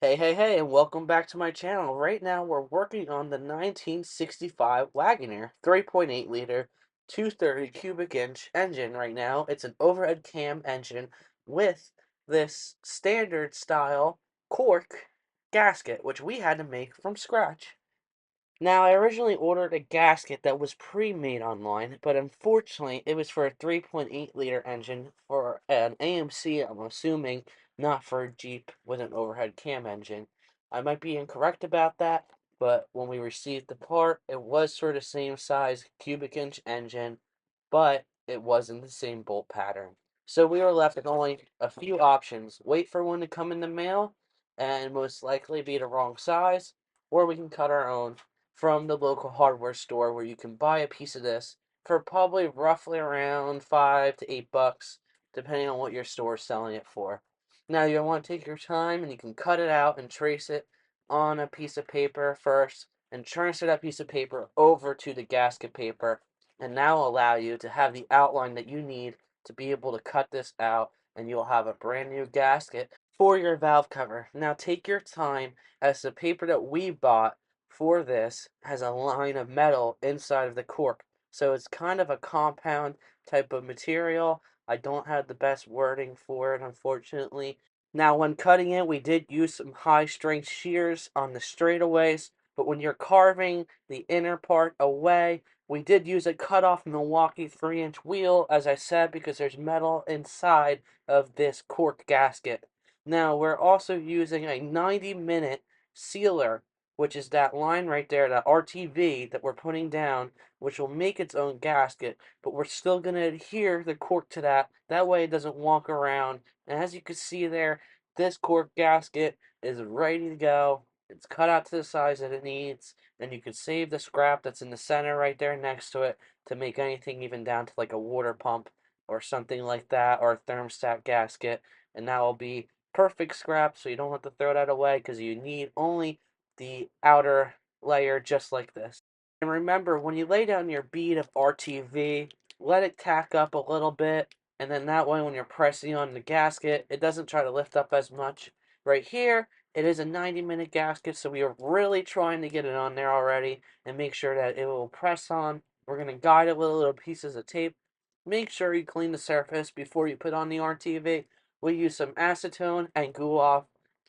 Hey, and welcome back to my channel. Right now, we're working on the 1965 Wagoneer 3.8 liter, 230 cubic inch engine right now. It's an overhead cam engine with this standard style cork gasket, which we had to make from scratch. Now, I originally ordered a gasket that was pre-made online, but unfortunately, it was for a 3.8-liter engine for an AMC, I'm assuming, not for a Jeep with an overhead cam engine. I might be incorrect about that, but when we received the part, it was sort of same size cubic inch engine, but it wasn't the same bolt pattern. So we were left with only a few options. Wait for one to come in the mail, and most likely be the wrong size, or we can cut our own from the local hardware store where you can buy a piece of this for probably roughly around $5 to $8, depending on what your store is selling it for. Now you want to take your time and you can cut it out and trace it on a piece of paper first and transfer that piece of paper over to the gasket paper, and that will allow you to have the outline that you need to be able to cut this out, and you'll have a brand new gasket for your valve cover. Now take your time, as the paper that we bought for this has a line of metal inside of the cork. So it's kind of a compound type of material. I don't have the best wording for it, unfortunately. Now, when cutting it, we did use some high strength shears on the straightaways, but when you're carving the inner part away, we did use a cut off Milwaukee 3-inch wheel, as I said, because there's metal inside of this cork gasket. Now, we're also using a 90-minute sealer, which is that line right there, that RTV that we're putting down, which will make its own gasket, but we're still going to adhere the cork to that. That way it doesn't walk around. And as you can see there, this cork gasket is ready to go. It's cut out to the size that it needs, and you can save the scrap that's in the center right there next to it to make anything even down to like a water pump or something like that, or a thermostat gasket, and that will be perfect scrap, so you don't have to throw that away because you need only the outer layer just like this. And remember, when you lay down your bead of RTV, let it tack up a little bit, and then that way when you're pressing on the gasket, it doesn't try to lift up as much. Right here, it is a 90-minute gasket, so we are really trying to get it on there already and make sure that it will press on. We're going to guide it with little pieces of tape. Make sure you clean the surface before you put on the RTV. We use some acetone and glue off,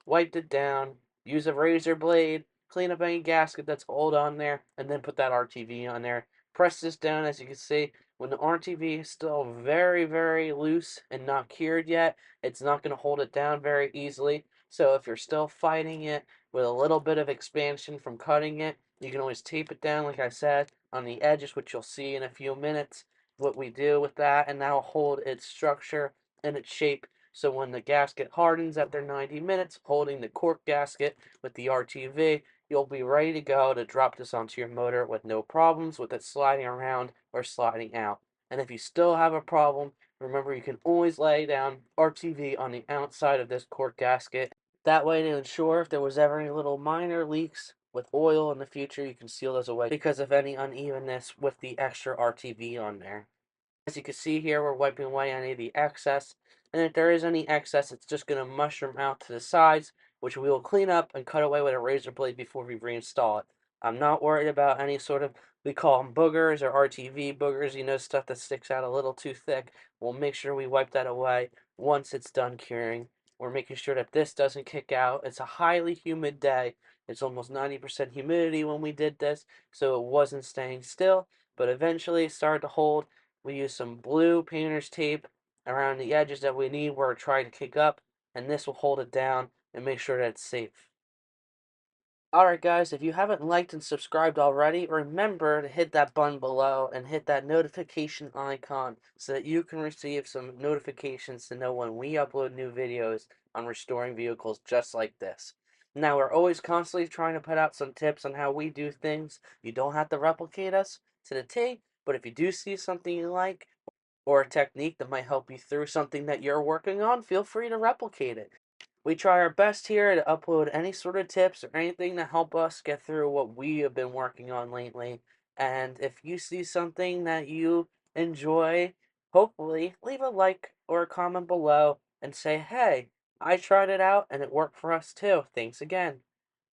wiped it down, use a razor blade, clean up any gasket that's old on there, and then put that RTV on there. Press this down, as you can see. When the RTV is still very, very loose and not cured yet, it's not going to hold it down very easily. So if you're still fighting it with a little bit of expansion from cutting it, you can always tape it down, like I said, on the edges, which you'll see in a few minutes what we do with that, and that will hold its structure and its shape. So when the gasket hardens after 90 minutes, holding the cork gasket with the RTV, you'll be ready to go to drop this onto your motor with no problems with it sliding around or sliding out. And if you still have a problem, remember you can always lay down RTV on the outside of this cork gasket. That way, to ensure if there was ever any little minor leaks with oil in the future, you can seal those away because of any unevenness with the extra RTV on there. As you can see here, we're wiping away any of the excess, and if there is any excess, it's just going to mushroom out to the sides, which we will clean up and cut away with a razor blade before we reinstall it. I'm not worried about any sort of, we call them boogers or RTV boogers, stuff that sticks out a little too thick. We'll make sure we wipe that away once it's done curing. We're making sure that this doesn't kick out. It's a highly humid day. It's almost 90% humidity when we did this, so it wasn't staying still, but eventually it started to hold. We use some blue painter's tape around the edges that we need where it's trying to kick up, and this will hold it down and make sure that it's safe. Alright guys, if you haven't liked and subscribed already, remember to hit that button below and hit that notification icon so that you can receive some notifications to know when we upload new videos on restoring vehicles just like this. Now, we're always constantly trying to put out some tips on how we do things. You don't have to replicate us to the T, but if you do see something you like or a technique that might help you through something that you're working on, feel free to replicate it. We try our best here to upload any sort of tips or anything to help us get through what we have been working on lately. And if you see something that you enjoy hopefully leave a like or a comment below and say, hey, I tried it out and it worked for us too. Thanks again.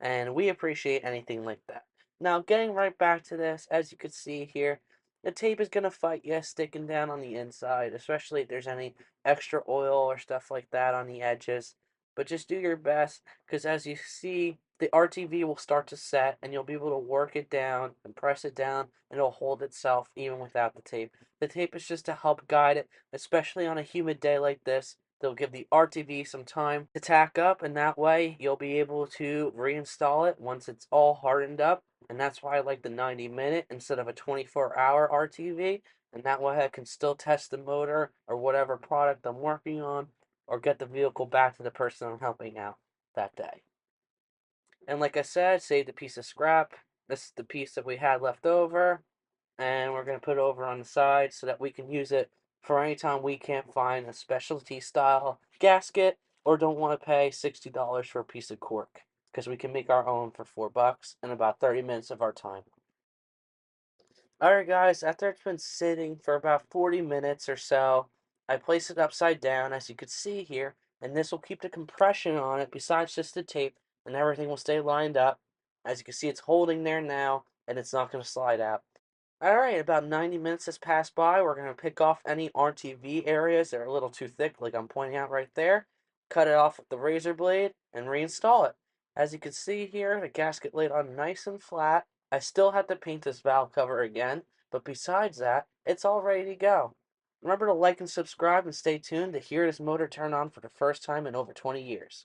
And we appreciate anything like that. Now, getting right back to this, as you can see here, the tape is going to fight you sticking down on the inside, especially if there's any extra oil or stuff like that on the edges. But just do your best, because as you see, the RTV will start to set and you'll be able to work it down and press it down and it'll hold itself even without the tape. The tape is just to help guide it, especially on a humid day like this. They'll give the RTV some time to tack up, and that way you'll be able to reinstall it once it's all hardened up. And that's why I like the 90-minute instead of a 24-hour RTV. And that way I can still test the motor or whatever product I'm working on, or get the vehicle back to the person I'm helping out that day. And like I said, saved a piece of scrap. This is the piece that we had left over, and we're going to put it over on the side so that we can use it for any time we can't find a specialty style gasket or don't want to pay $60 for a piece of cork, because we can make our own for $4 in about 30 minutes of our time. Alright guys, after it's been sitting for about 40 minutes or so, I place it upside down as you can see here, and this will keep the compression on it besides just the tape, and everything will stay lined up. As you can see, it's holding there now, and it's not going to slide out. Alright, about 90 minutes has passed by. We're going to pick off any RTV areas that are a little too thick, like I'm pointing out right there, cut it off with the razor blade, and reinstall it. As you can see here, the gasket laid on nice and flat. I still have to paint this valve cover again, but besides that, it's all ready to go. Remember to like and subscribe and stay tuned to hear this motor turn on for the first time in over 20 years.